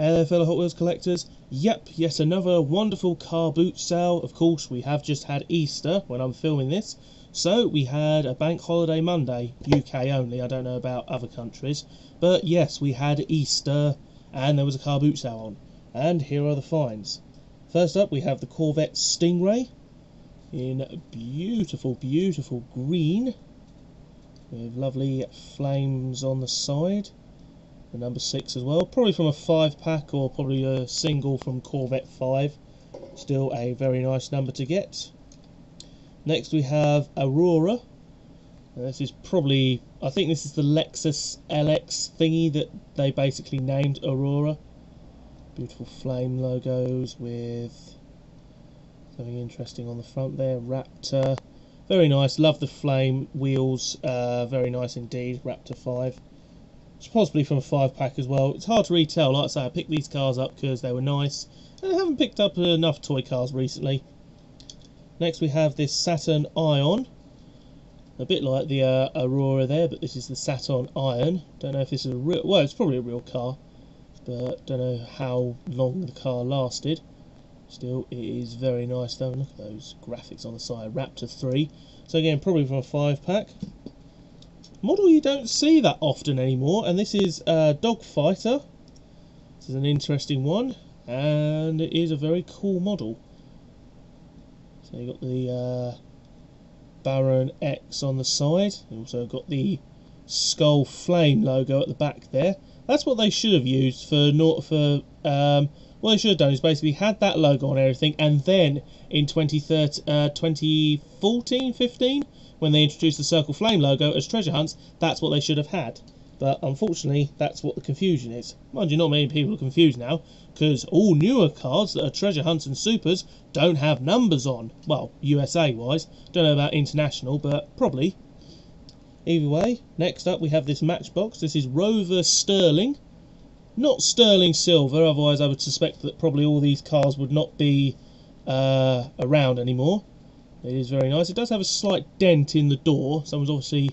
Hello fellow Hot Wheels collectors. Yep, yet another wonderful car boot sale. Of course, we have just had Easter when I'm filming this. So we had a bank holiday Monday, UK only, I don't know about other countries. But yes, we had Easter and there was a car boot sale on. And here are the finds. First up we have the Corvette Stingray in beautiful, beautiful green with lovely flames on the side. The number 6 as well, probably from a 5-pack or probably a single from Corvette 5. Still a very nice number to get. Next we have Aurora. Now this is probably, I think this is the Lexus LX thingy that they basically named Aurora. Beautiful flame logos with something interesting on the front there. Raptor, very nice, love the flame wheels, very nice indeed. Raptor 5. It's possibly from a 5-pack as well. It's hard to retell. Like I say, I picked these cars up because they were nice, and I haven't picked up enough toy cars recently. Next we have this Saturn Ion, a bit like the Aurora there, but this is the Saturn Ion. Don't know if this is a real, well, it's probably a real car, but don't know how long the car lasted. Still, it is very nice though. Look at those graphics on the side. Raptor 3. So again, probably from a 5-pack. Model you don't see that often anymore, and this is Dogfighter. This is an interesting one, and it is a very cool model. So you got the Baron X on the side. You also got the Skull Flame logo at the back there. That's what they should have used for what they should have done is basically had that logo on everything, and then in 2014, 15, when they introduced the Circle Flame logo as treasure hunts, that's what they should have had. But unfortunately, that's what the confusion is. Mind you, not many people are confused now, because all newer cards that are treasure hunts and supers don't have numbers on. Well, USA wise. Don't know about international, but probably. Either way, next up we have this Matchbox. This is Rover Sterling. Not sterling silver, otherwise I would suspect that probably all these cars would not be around anymore. It is very nice. It does have a slight dent in the door. Someone's obviously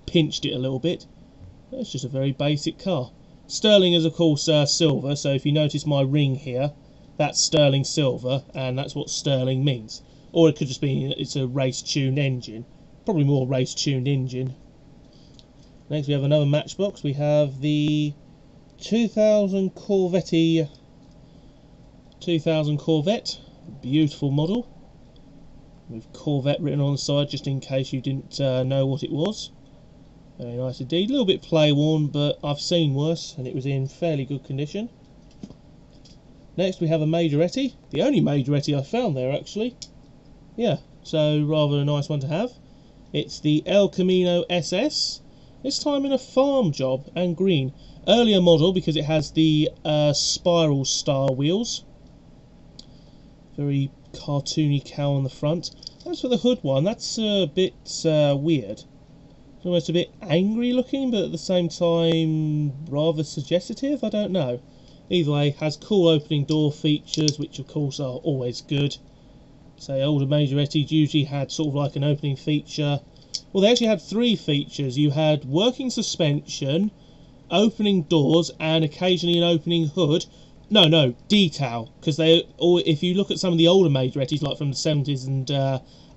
pinched it a little bit. It's just a very basic car. Sterling is of course silver, so if you notice my ring here, that's sterling silver, and that's what sterling means. Or it could just be it's a race-tuned engine. Probably more race-tuned engine. Next we have another Matchbox. We have the 2000 Corvette. Beautiful model. With Corvette written on the side, just in case you didn't know what it was. Very nice indeed. A little bit play worn, but I've seen worse, and it was in fairly good condition. Next we have a Majoretti. The only Majoretti I found there, actually. Yeah, so rather a nice one to have. It's the El Camino SS. This time in a farm job and green. Earlier model because it has the spiral star wheels. Very cartoony cow on the front. As for the hood one, that's a bit weird. It's almost a bit angry looking, but at the same time rather suggestive, I don't know. Either way, has cool opening door features, which of course are always good. Say older Majorettis usually had sort of like an opening feature. Well, they actually had 3 features. You had working suspension, opening doors, and occasionally an opening hood. No, detail, because if you look at some of the older Majorettis, like from the 70s and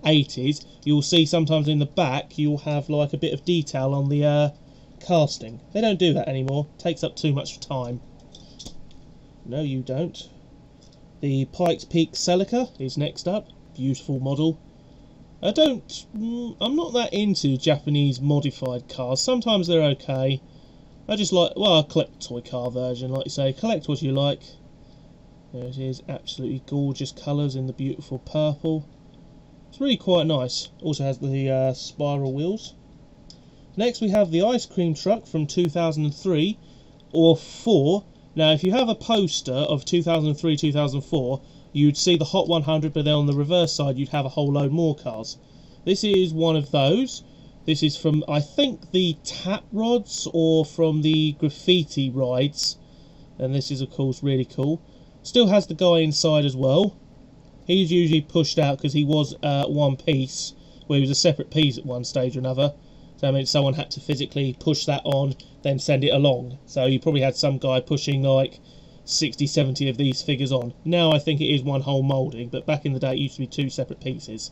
80s, you'll see sometimes in the back you'll have like a bit of detail on the casting. They don't do that anymore. It takes up too much time. No, you don't. The Pikes Peak Celica is next up. Beautiful model. I'm not that into Japanese modified cars. Sometimes they're okay. I just like, well, I collect the toy car version, like you say. Collect what you like. There it is, absolutely gorgeous colours in the beautiful purple. It's really quite nice. Also has the spiral wheels. Next we have the ice cream truck from 2003 or 4. Now if you have a poster of 2003, 2004, you'd see the Hot 100, but then on the reverse side you'd have a whole load more cars. This is one of those. This is from, I think, the Tap Rods or from the Graffiti Rides. And this is, of course, really cool. Still has the guy inside as well. He's usually pushed out because he was one piece, where he was a separate piece at one stage or another. So I mean, someone had to physically push that on, then send it along. So you probably had some guy pushing like 60, 70 of these figures on. Now I think it is one whole moulding, but back in the day it used to be 2 separate pieces.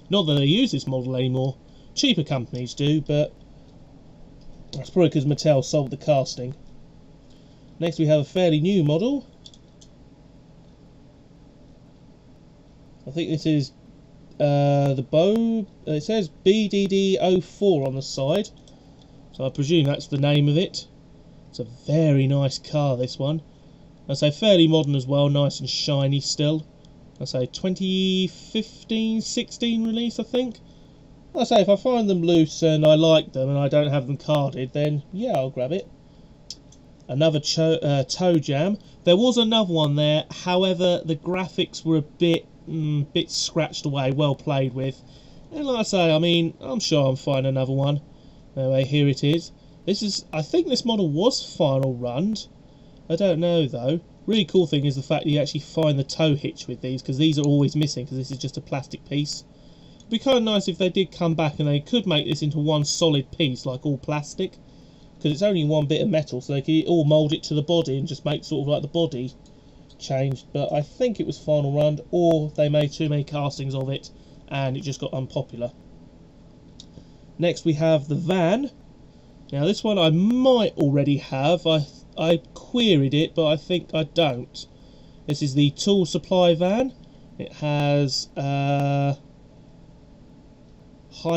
Not that they use this model anymore. Cheaper companies do, but that's probably because Mattel sold the casting. Next we have a fairly new model. I think this is the bow. It says BDD04 on the side, so I presume that's the name of it. It's a very nice car, this one. I say fairly modern as well, nice and shiny still. I say 2015-16 release, I think. I say if I find them loose and I like them and I don't have them carded, then yeah, I'll grab it. Another toe jam. There was another one there, however the graphics were a bit scratched away, well played with. And like I say, I mean, I'm sure I'll find another one. Anyway, here it is. This is, I think this model was final runned. I don't know though. Really cool thing is the fact that you actually find the tow hitch with these, because these are always missing because this is just a plastic piece. It'd be kind of nice if they did come back and they could make this into one solid piece, like all plastic, because it's only one bit of metal, so they could all mould it to the body and just make sort of like the body changed. But I think it was final run, or they made too many castings of it and it just got unpopular. Next we have the van. Now this one I might already have. I queried it, but I think I don't. This is the tool supply van. It has High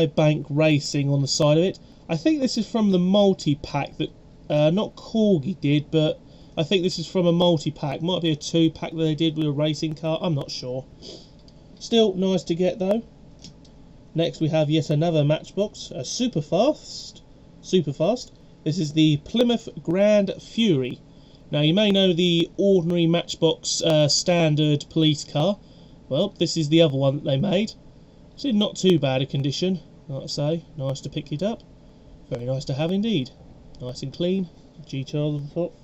Bank Racing on the side of it. I think this is from the multi-pack that not Corgi did, but I think this is from a multi-pack. Might be a 2-pack that they did with a racing car, I'm not sure. Still nice to get though. Next we have yet another Matchbox, a super fast. This is the Plymouth Grand Fury. Now you may know the ordinary Matchbox standard police car. Well, this is the other one that they made. It's in not too bad a condition, like I say. Nice to pick it up. Very nice to have indeed. Nice and clean. G-Child on the top.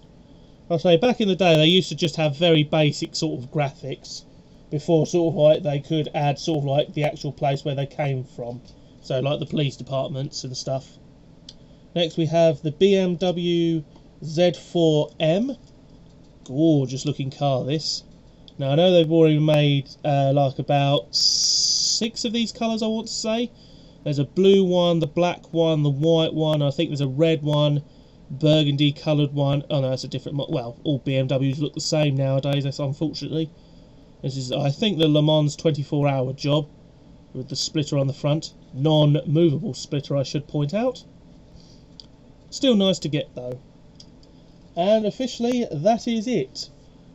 I'll say back in the day they used to just have very basic sort of graphics before sort of like they could add sort of like the actual place where they came from. So like the police departments and stuff. Next we have the BMW Z4M. Gorgeous looking car this. Now I know they've already made like about 6 of these colours, I want to say. There's a blue one, the black one, the white one, I think there's a red one, burgundy coloured one. Oh no, that's a different well, all BMWs look the same nowadays, that's unfortunately. This is, I think, the Le Mans 24-hour job with the splitter on the front. Non-movable splitter, I should point out. Still nice to get though. And officially that is it.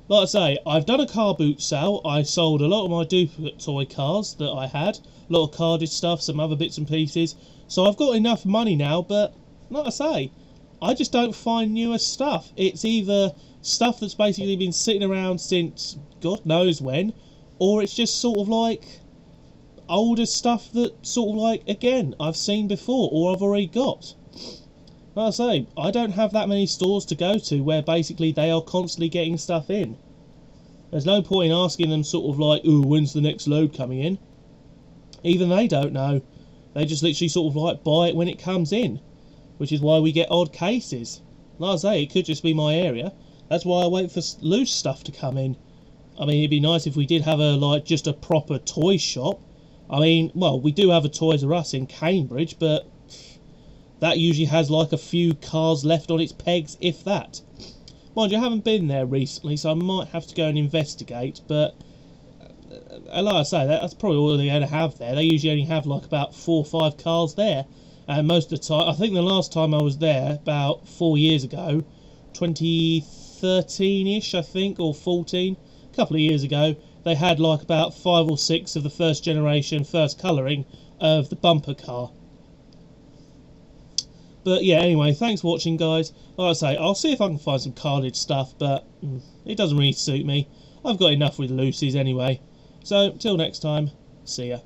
Like I say, I've done a car boot sale. I sold a lot of my duplicate toy cars that I had, a lot of carded stuff, some other bits and pieces. So I've got enough money now, but like I say, I just don't find newer stuff. It's either stuff that's basically been sitting around since God knows when, or it's just sort of like older stuff that sort of like, again, I've seen before or I've already got. Like I say, I don't have that many stores to go to where basically they are constantly getting stuff in. There's no point in asking them sort of like, ooh, when's the next load coming in? Even they don't know. They just literally sort of like buy it when it comes in, which is why we get odd cases. Like I say, it could just be my area. That's why I wait for loose stuff to come in. I mean, it'd be nice if we did have a like just a proper toy shop. I mean, well, we do have a Toys R Us in Cambridge, but that usually has like a few cars left on its pegs, if that. Mind you, I haven't been there recently, so I might have to go and investigate, but like I say, that's probably all they're going to have there. They usually only have like about 4 or 5 cars there, and most of the time, I think the last time I was there, about 4 years ago, 2013-ish, I think, or 14, a couple of years ago, they had like about 5 or 6 of the first generation, first colouring of the bumper car. But yeah, anyway, thanks for watching, guys. Like I say, I'll see if I can find some carded stuff, but it doesn't really suit me. I've got enough with Lucy's anyway. So, till next time, see ya.